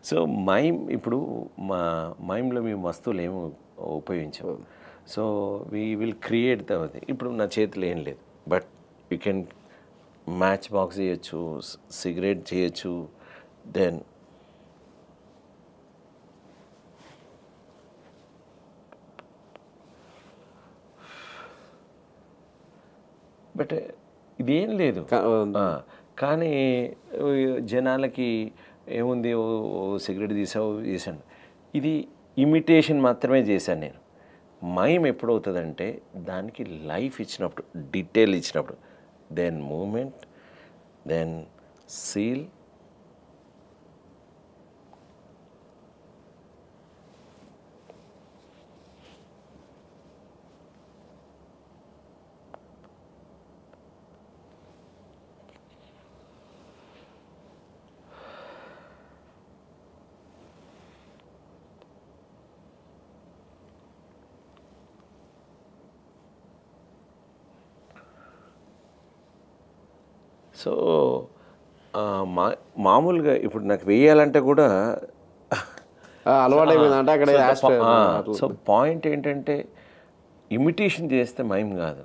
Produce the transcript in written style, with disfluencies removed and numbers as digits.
So mime ఇప్పుడు మా మైమ్లో మేము వస్తువులు ఏమి ఉపయోగించాము. So we will create the ఇప్పుడు నా చేతిలో ఏం లేదు, but you can match box చేయొచ్చు, సిగరెట్ చేయొచ్చు, దెన్ బట్ ఇదేం లేదు. కానీ జనాలకి ఏముంది, ఓ సిగరెట్ తీసావు చేశాను, ఇది ఇమిటేషన్ మాత్రమే చేశాను నేను. మైమ్ ఎప్పుడవుతుందంటే దానికి లైఫ్ ఇచ్చినప్పుడు, డీటెయిల్ ఇచ్చినప్పుడు, then moment, then seal, so మామూలుగా ఇప్పుడు నాకు వేయాలంటే కూడా అలవాటు అయిపోయింది అంటే అక్కడ సో పాయింట్ ఏంటంటే ఇమిటేషన్ చేస్తే మైమ్ కాదు,